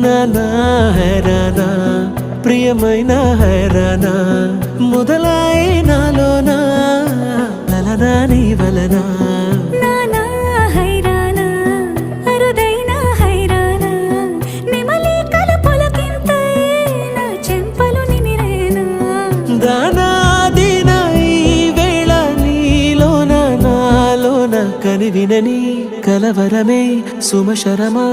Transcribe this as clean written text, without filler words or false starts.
నానా హైరానా ప్రియమైన హైరానా మొదలాయి నాలోనా లలనా నీ వలనా నానా హైరానా అరుదైన హైరానా నెమలి కలపులకింతై నా చెంపలు నిమిరేనా దానాదిన ఈ వేళ నీలోన నాలోన కనివినని కలవరమే సుమశరమా